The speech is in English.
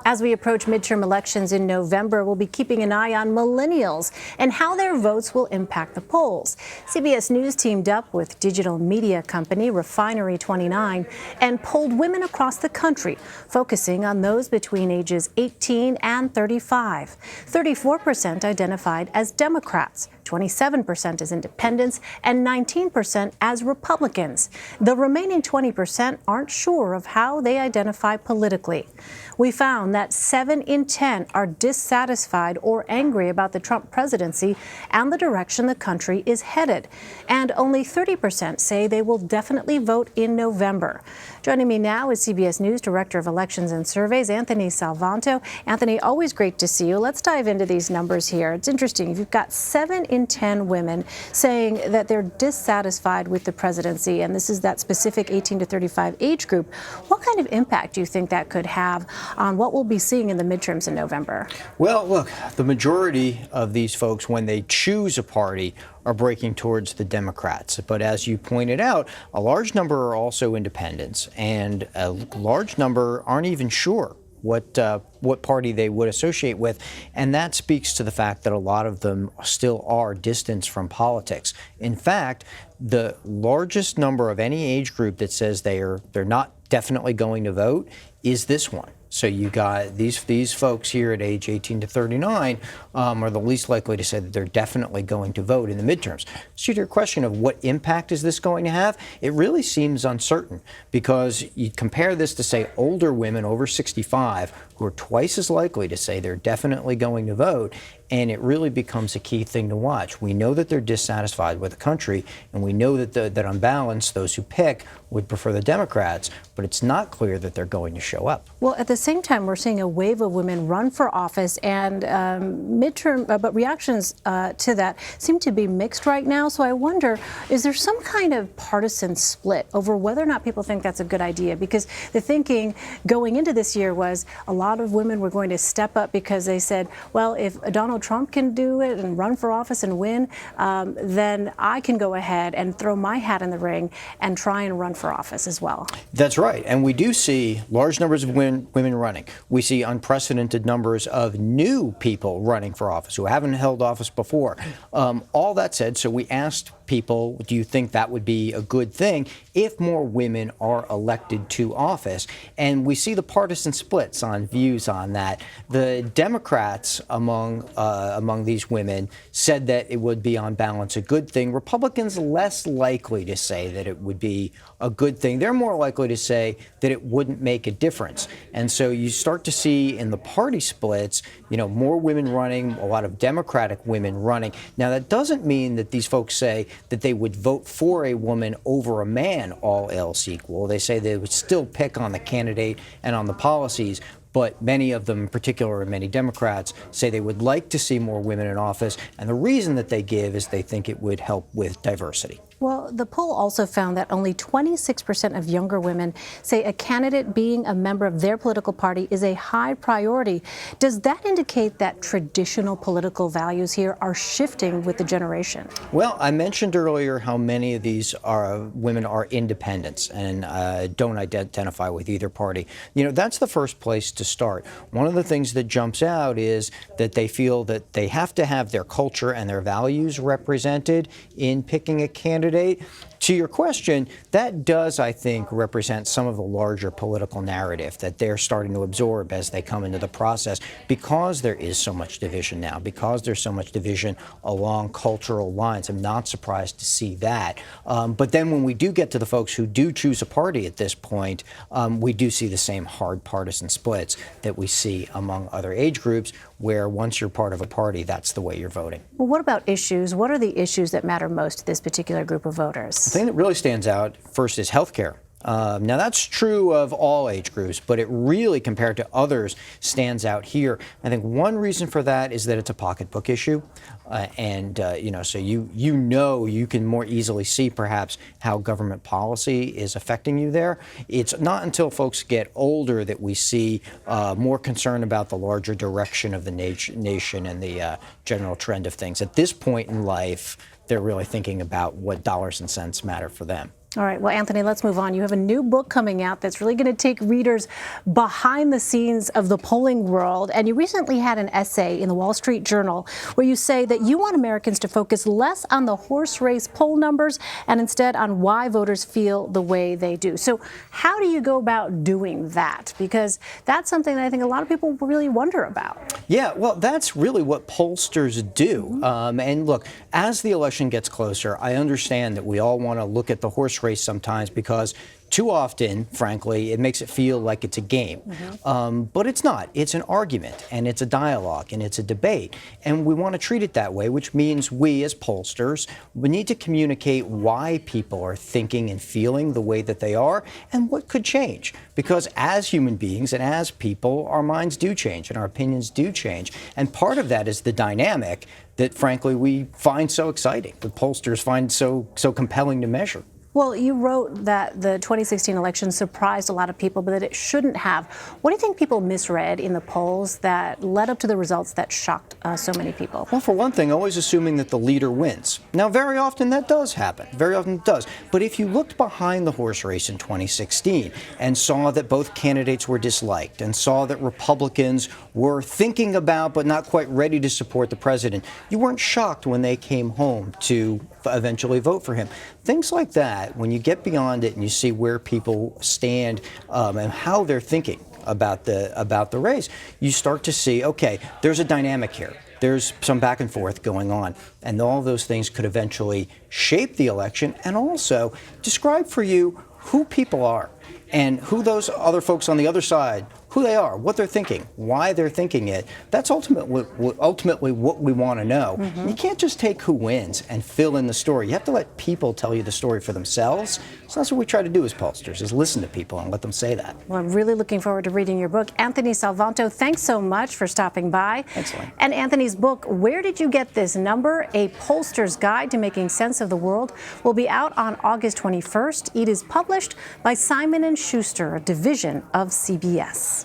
As we approach midterm elections in November, we'll be keeping an eye on millennials and how their votes will impact the polls. CBS News teamed up with digital media company Refinery 29 and polled women across the country, focusing on those between ages 18 and 35. 34% identified as Democrats, 27% as independents, and 19% as Republicans. The remaining 20% aren't sure of how they identify politically. We found that 7 in 10 are dissatisfied or angry about the Trump presidency and the direction the country is headed. And only 30% say they will definitely vote in November. Joining me now is CBS News Director of Elections and Surveys, Anthony Salvanto. Anthony, always great to see you. Let's dive into these numbers here. It's interesting. You've got 7 in 10 women saying that they're dissatisfied with the presidency, and this is that specific 18 to 35 age group. What kind of impact do you think that could have on what we'll be seeing in the midterms in November? Well, look, the majority of these folks, when they choose a party, are breaking towards the Democrats. But as you pointed out, a large number are also independents, and a large number aren't even sure what party they would associate with. And that speaks to the fact that a lot of them still are distanced from politics. In fact, the largest number of any age group that says they're not definitely going to vote is this one. So you got these folks here at age 18 to 39 are the least likely to say that they're definitely going to vote in the midterms. So to your question of what impact is this going to have, it really seems uncertain, because you compare this to, say, older women over 65 who are twice as likely to say they're definitely going to vote, and it really becomes a key thing to watch. We know that they're dissatisfied with the country, and we know that on balance, those who pick would prefer the Democrats, but it's not clear that they're going to show up. Well, at the same time, we're seeing a wave of women run for office, and but reactions to that seem to be mixed right now. So I wonder, is there some kind of partisan split over whether or not people think that's a good idea? Because the thinking going into this year was a lot of women were going to step up because they said, well, if Donald Trump can do it and run for office and win, then I can go ahead and throw my hat in the ring and try and run for office as well. That's right. And we do see large numbers of women running. We see unprecedented numbers of new people running for office who haven't held office before. All that said, so we asked people, do you think that would be a good thing if more women are elected to office? And we see the partisan splits on views on that. The Democrats among these women said that it would be on balance a good thing. Republicans less likely to say that it would be a good thing. They're more likely to say that it wouldn't make a difference. And so you start to see in the party splits, more women running, a lot of Democratic women running. Now, that doesn't mean that these folks say that they would vote for a woman over a man, all else equal. They say they would still pick on the candidate and on the policies. But many of them, in particular many Democrats, say they would like to see more women in office. And the reason that they give is they think it would help with diversity. Well, the poll also found that only 26% of younger women say a candidate being a member of their political party is a high priority. Does that indicate that traditional political values here are shifting with the generation? Well, I mentioned earlier how many of these women are independents and don't identify with either party. That's the first place to start. One of the things that jumps out is that they feel that they have to have their culture and their values represented in picking a candidate. To your question, that does, I think, represent some of the larger political narrative that they're starting to absorb as they come into the process, because there is so much division now, because there's so much division along cultural lines. I'm not surprised to see that. But then when we do get to the folks who do choose a party at this point, we do see the same hard partisan splits that we see among other age groups, where once you're part of a party, that's the way you're voting. Well, what about issues? What are the issues that matter most to this particular group of voters? The thing that really stands out first is health care. Now, that's true of all age groups, but it really, compared to others, stands out here. I think one reason for that is that it's a pocketbook issue. So you can more easily see perhaps how government policy is affecting you there. It's not until folks get older that we see more concern about the larger direction of the nation and the general trend of things. At this point in life, they're really thinking about what dollars and cents matter for them. All right, well, Anthony, let's move on. You have a new book coming out that's really going to take readers behind the scenes of the polling world. And you recently had an essay in the Wall Street Journal where you say that you want Americans to focus less on the horse race poll numbers and instead on why voters feel the way they do. So how do you go about doing that? Because that's something that I think a lot of people really wonder about. Yeah, well, that's really what pollsters do. And look, as the election gets closer, I understand that we all want to look at the horse race sometimes because too often, frankly, it makes it feel like it's a game. But it's not. It's an argument, and it's a dialogue, and it's a debate. And we want to treat it that way, which means we as pollsters, we need to communicate why people are thinking and feeling the way that they are and what could change. Because as human beings and as people, our minds do change and our opinions do change. And part of that is the dynamic that, frankly, we find so exciting, that pollsters find so compelling to measure. Well, you wrote that the 2016 election surprised a lot of people, but that it shouldn't have. What do you think people misread in the polls that led up to the results that shocked so many people? Well, for one thing, always assuming that the leader wins. Now, very often that does happen. Very often it does. But if you looked behind the horse race in 2016 and saw that both candidates were disliked and saw that Republicans were thinking about but not quite ready to support the president, you weren't shocked when they came home to eventually vote for him. Things like that, when you get beyond it and you see where people stand and how they're thinking about the race, you start to see, okay, there's a dynamic here. There's some back and forth going on, and all those things could eventually shape the election and also describe for you who people are and who those other folks on the other side, who they are, what they're thinking, why they're thinking it. That's ultimately what we want to know. You can't just take who wins and fill in the story. You have to let people tell you the story for themselves. So that's what we try to do as pollsters, is listen to people and let them say that. Well, I'm really looking forward to reading your book. Anthony Salvanto, thanks so much for stopping by. Thanks, Lynn. And Anthony's book, Where Did You Get This Number? A Pollster's Guide to Making Sense of the World, will be out on August 21st. It is published by Simon & Schuster, a division of CBS.